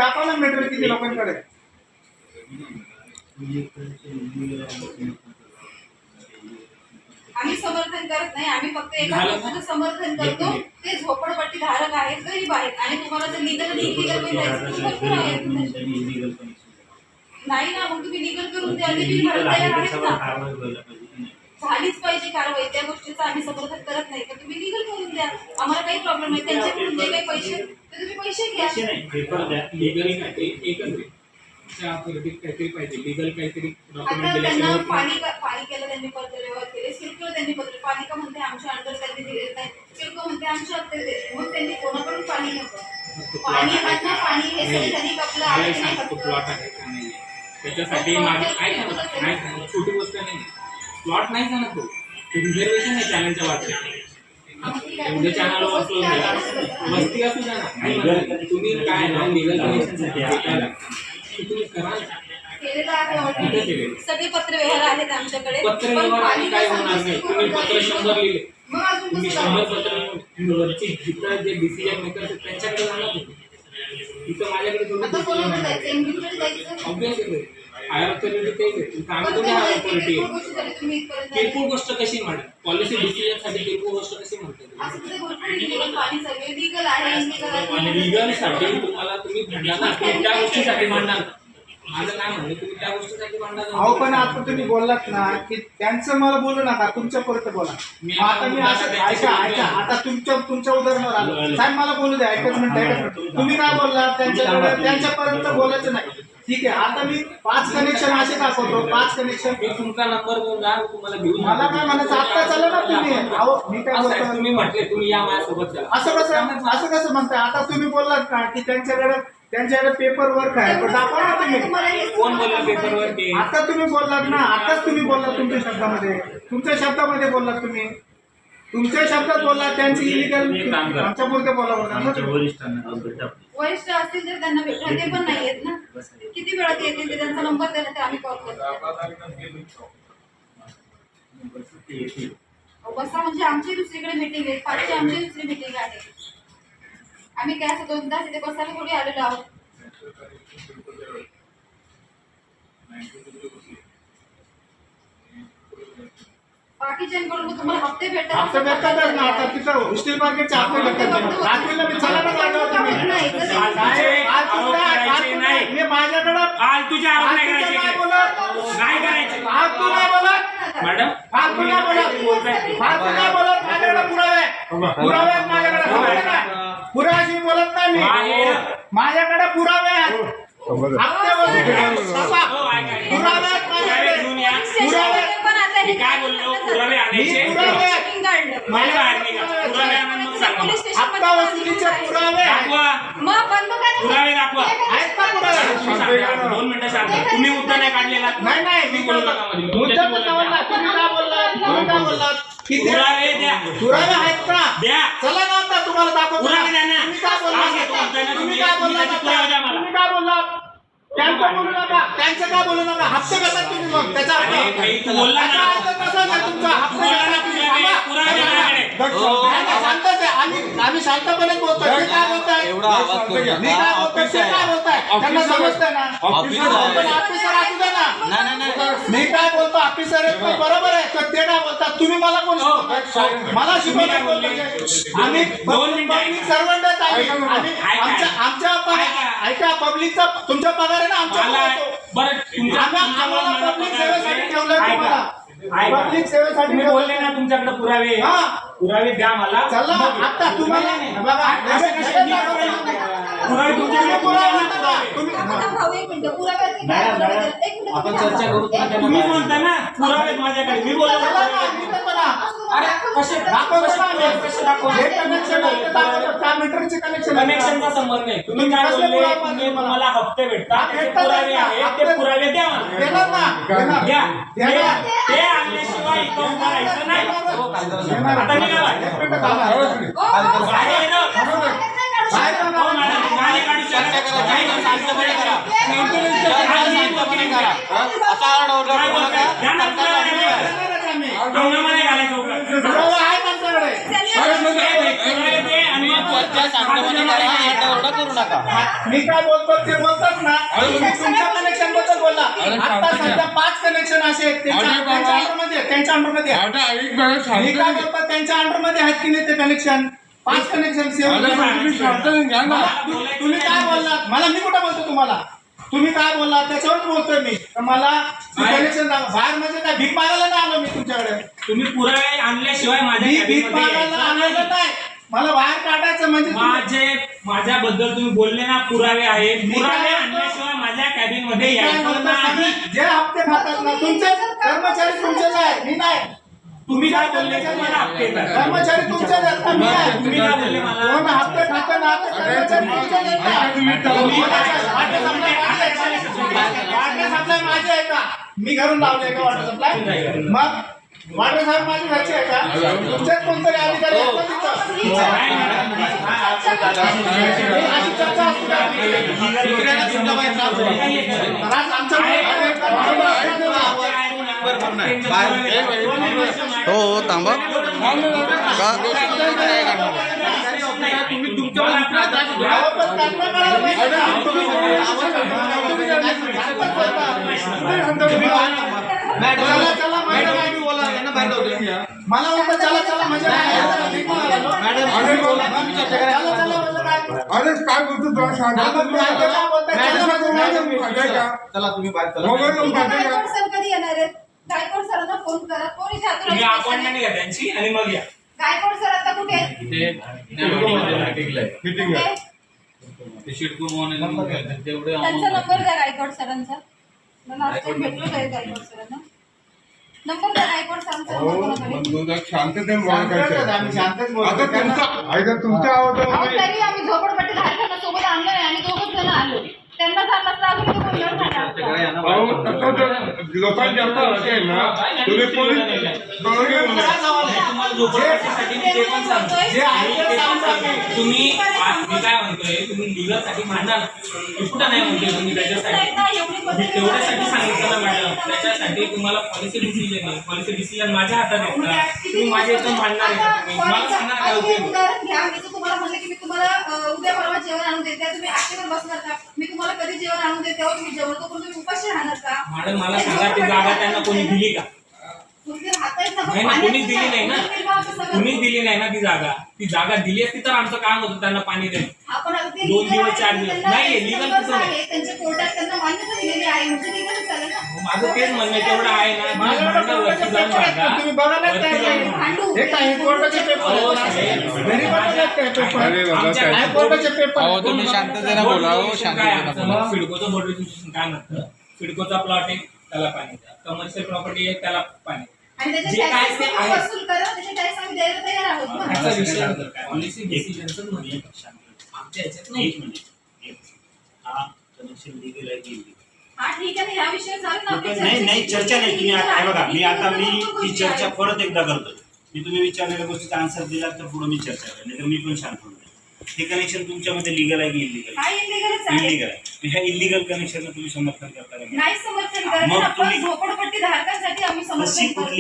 दाखवा ना मीटर किती लोकांकडे. आम्ही समर्थन करत नाही, आम्ही फक्त एका गोष्टीचं समर्थन करतो, ते झोपडपट्टी धारक आहेत गरीब आहेत आणि तुम्हाला जर लिगल इलिगल नाही ना, मग तुम्ही लिगल करून द्या, बिल भरायला तयार आहेत ना. झालीच पाहिजे कारवाई, त्या गोष्टीचं आम्ही समर्थन करत नाही, तर तुम्ही लिगल करून द्या, आम्हाला काही प्रॉब्लेम नाही. त्यांच्याकडून जे काही पैसे ते तुम्ही पैसे घ्या. काहीतरी पाहिजे लीगल काहीतरी आता त्यांना पालिकेला त्यांनी पत्र व्यवहार केले, सिडको त्यांनी पत्र, पालिका म्हणते आमच्या अंडर त्यांनी दिलेलं नाही, सिडको म्हणते आमच्या हप्ते देते, मग त्यांनी कोणाकडून पाणी नको पाणी आणणं पाणी हे सगळं त्यांनी आपलं आहे नाही. प्लॉट आहे त्याच्यासाठी माझी छोटी गोष्ट नाही, प्लॉट नाही जाणार तो रिझर्वेशन आहे चॅनलच्या वाटत उद्या चॅनल वस्ती असू द्या ना, तुम्ही काय ना लिगल कनेक्शनसाठी तुम्ही करा. सगळे पत्र व्यवहार आहेत आमच्याकडे. पत्र व्यवहार काय होणार नाही, तुम्ही पत्र 100 लिहिले, तुम्ही 100 पत्र वरची जिथं जे डिसिजन मेकर आहेत त्यांच्याकडे जाणार तिथं माझ्याकडे ऑब्विसली हायर ऑथॉरिटी तेच आहे. आम्ही कुठे हायर ऑथॉरिटी किरकोळ गोष्ट कशी म्हणतात, पॉलिसी डिसिजन साठी किरकोळ गोष्ट कशी म्हणतात. लिगल साठी तुम्हाला तुम्ही म्हणणार त्या गोष्टीसाठी मांडणार. माझं काय म्हणलं, तुम्ही त्या गोष्टीसाठी मांडणार. अहो पण आता तुम्ही बोललात ना की त्यांचं मला बोलू नका, तुमच्या परत बोला. आता मी असं ऐका आता तुमच्या उदाहरणावर आलो. साहेब मला बोलू द्या, एकच मिनिट. तुम्ही काय बोललात त्यांच्यापर्यंत बोलायचं नाही, ठीक आहे. आता मी 5 कनेक्शन असे दाखवतो, 5 कनेक्शन. मी तुमचा नंबर बोलणार तुम्हाला घेऊन मला काय म्हणायचं, आता चालू ना तुम्ही. अहो मी काय बोलतो, तुम्ही म्हटले तुम्ही या माझ्यासोबत चला. असं कसं म्हणताय. आता तुम्ही बोललात ना की त्यांच्याकडे पेपर वर्क आहे, दाखवा ना तुम्ही. कोण बोलला पेपर वर्क? आता तुम्ही बोललात ना, आताच तुम्ही बोललात तुमच्या शब्दामध्ये बोललात तुम्ही, तुमच्या शब्दात बोललात त्यांची इलिगल. आमच्या पुरते बोला वरिष्ठ असतील तर त्यांना भेटणार, ते पण नाही येत ना. किती वेळात येतील ते, त्यांचा नंबर द्या तर आम्ही कॉल करतो. बसा म्हणजे आमची दुसरीकडे मीटिंग आहे, 5ची आमची दुसरी मीटिंग आहे. आम्ही काय असं 2 तास इथे बसायला थोडी आलेलो आहोत. बाकीच्यांकडून तुम्हाला हप्ते भेटतात ना. आता तिथं स्टील मार्केटचे हप्ते भेटतात. रात्रीला मी चला ना जाणार तुम्ही. मी माझ्याकडं फालतूचे आरोप नाही करायचे, काय बोलत नाही करायचे. फालतू नाही बोलत मॅडम, फालतू नाही बोलत. माझ्याकडे पुरावे आहेत माझ्याकडे. पुराव्याशी बोलत नाही मी, माझ्याकडे पुरावे आहेत. हप्ते मी काय बोललो, पुरावे आणायचे. मला बाहेर निघा, पुरावे आणून मग सांगा. हप्ता वसुलीचे पुरावे दाखवा, पुरावे दाखवा. आहेत का पुरावे? 2 मिनिटं शांत. तुम्ही मुद्दा नाही काढलेला. नाही मी बोलू नका मध्ये. मुद्दा बोलला. तुम्ही काय बोललात? पुरावे द्या. पुरावे आहेत का? द्या. चला ना आता तुम्हाला दाखवतो. पुरावे द्या ना. तुम्ही काय बोललात? तुम्ही काय बोललात? त्यांचं बोलू नका, त्यांचं काय बोलू नका. हप्ते घेतात तुम्ही मग त्याचा अर्थ बोलला ना तसंच आहे तुमचा. हप्ते शांतच आहे. आम्ही शांतपणे बोलतोय. मी काय बोलताय त्यांना समजतंय ना. ऑफिसर असू दे ना. मी काय बोलतो ऑफिसर बरोबर आहे, तर ते काय बोलतात. तुम्ही मला कोण मला शिकवलं बोलतो. आम्ही पब्लिक सर्वंट आमच्या ऐका पब्लिकचा तुमचा पगार आहे ना, आमच्या आम्हाला पब्लिक सेवेसाठी ठेवलंय तुम्हाला. पब्लिक सेवेसाठी तुम्ही बोलले ना तुमच्याकडे पुरावे, पुरावे द्या मला. चला आता तुम्हाला बघा पुरावे तुमच्याकडे आपण चर्चा करू. तुम्ही बोलताय ना पुरावे माझ्याकडे. मी बोलतो अरे कसे कनेक्शनचा संबंध नाही. तुम्ही काय बोलले, तुम्हाला हप्ते भेटतात, पुरावे आहेत, ते पुरावे द्या मला. द्या. ते आणल्याशिवाय इथं करायचं नाही. आता निघाला करू नका. मी काय बोलतो ते बोलतात ना, तुम्ही तुमच्या कनेक्शन बद्दल बोला. आता सध्या 5 कनेक्शन असे आहेत त्यांच्या अंडरमध्ये मी काय बोलतो त्यांच्या अंडरमध्ये आहेत की नाही ते कनेक्शन. 5 कनेक्शन तुम्ही काय बोललात मला, मी कुठं बोलतो तुम्हाला, तुम्ही काय बोललात त्याच्यावरच बोलतोय मी. तर मला कनेक्शन बाहेर म्हणजे काय भीक मागायला नाही आलो मी तुमच्याकडे. तुम्ही पुरावे आणल्याशिवाय माझ्या मी भीक कॅबिनमध्ये मागायला यायचं आलेलं नाही, मला बाहेर काढायचं म्हणजे माझ्याबद्दल तुम्ही बोलले ना पुरावे आहेत. पुरावे आणल्याशिवाय माझ्या कॅबिन मध्ये यायचं नाही. जे हप्ते खातात ना तुमचे कर्मचारी तुमचेच आहे, मी नाही. तुम्ही काय बोलले मला हप्ते येतात. कर्मचारी तुमचेच आहेत का? मी आहे. तुम्ही काय बोलले मला कोण हप्ते खातं ना ते कर्मचारी तुमचेच आहेत का? वाटर सप्लाय माझे आहे का? मी घरून लावले का वाटर सप्लाय? मग वाटर साहेब माझे घरचे आहे का? तुमच्याच कोणतरी अधिकारी आहेत का तिथं? अशी चर्चा असते का? त्रास आमच्यामुळे हो थांबा तुम्ही तुमच्या मला वाटतं चला चला म्हणजे अरे काय बोलतो तुला चला तुम्ही बाहेर चला मोबाईल लावून पाठवा. गायकवाड सर कधी येणार आहेत? गायकवाड सरांना फोन करा. कोण इथे तुम्ही आतुरात अपॉइंटमेंट घ्या त्यांची आणि मग या. गायकवाड सर आता कुठे आहेत? मीटिंग कुठे? त्यांचा नंबर द्या गायकवाड सरांचा. मला आज भेटलो काय गायकवाड सरांना. नंबर द्या गायकवाड सरांचा. शांततेने आम्ही शांतच आता तुमचा ऐका तुमच्या अहो, तरी आम्ही झोपडपट्टी धारकांना सोबत आणलं नाही आणि 2 जण आलो. त्यांना सांगितलं तर अजून इथे बोलणार नाही. लोकांची आता असेल ना तुम्ही पोलीस तुम्हाला झोपडपट्टीसाठी मी ते पण सांगतो. जे आहे ते सांगा. तुम्ही मी काय म्हणतोय तुम्ही लिगल साठी भांडा ना. मी कुठं नाही म्हणतोय तुम्ही त्याच्यासाठी. मी तेवढ्यासाठी सांगितलं ना मॅडम. त्याच्यासाठी तुम्हाला पॉलिसी डिसिजन आहे. पॉलिसी डिसिजन माझ्या हातात आहे का? तुम्ही माझ्या इथून भांडणार आहे का? तुम्ही मला सांगणार काय अजून एक होते. उदाहरण घ्या. मी तर तुम्हाला म्हणलं की मी तुम्हाला उद्या परवा जेवण आणून देते. तुम्ही आठवड्यावर बसणार का? मी तुम्हाला कधी जेवण आणून देते तेव्हा तुम्ही जेवण करून तुम्ही उपाशी राहणार का? मॅडम मला सांगा ती जागा त्यांना कोणी दिली का? तुमचे हात आहेत ना, नाही ना कोणी दिली नाही ना. पाण्याचं तुम्ही दिली नाही ना ती जागा. ती जागा दिली असती तर आमचं काम होतं त्यांना पाणी देणं. आपण आता ते 2 legal दिवस, आहे, 4 दिवस. त्यांना नाही, त्यांचे legal numbers कुठं नाही. आहे, त्यांच्या कोर्टात त्यांना मान्यता दिलेली आहे म्हणजे legal चालेल ना. माझं तेच म्हणणं आहे, तेवढं आहे ना. माझ्याकडे भांडा वरती जाऊन भांडा. तुम्ही बघायला वरती तयार जाऊन नाही. भांडा. हे काय कोर्टाचे पेपर हो, आहेत साहेब. ना? घरी बनवलेत काय पेपर? अरे बाबा, आमच्या काय? हायकोर्टाचे पेपर अहो, आहेत. तुम्ही शांततेने बोला हो, शांततेने बोला. सिडकोचं बोर्ड रेजिस्ट्रेशन काय म्हणतं? सिडकोचा प्लॉट आहे त्याला पाणी द्या. कमर्शियल प्रॉपर्टी आहे त्याला पाणी द्या. आणि त्याचे जे काय taxes ते तुम्ही आहे. वसूल करा, त्याचे टॅक्स आम्ही द्यायला तयार आहोत ना. त्याचा विषय नंतर काय पॉलिसी डिसिजनच म्हणलं आमच्या ह्याच्यात नाही. हा ठीक आहे, ह्या विषयावर चालेल ना आपली नाही नाही चर्चा नाही. तुम्ही आता बघा मी आता मी दोन ही गोष्टी चर्चा आहेत. परत एकदा करतो. मी तुम्ही विचारलेल्या गोष्टीचा आन्सर दिला तर पुढे मी चर्चा करेन, नाही तर मी पण शांत होईल. हे कनेक्शन तुमच्यामध्ये लिगल आहे की इलिगल हा इलिगलच आहे. इलिगल आहे. ह्या इलिगल कनेक्शन तुम्ही समर्थन करता का? नाही समर्थन करत मग आपण तुम्ही- झोपडपट्टी धारकांसाठी आम्ही कशी समर्थन कुठली करतो.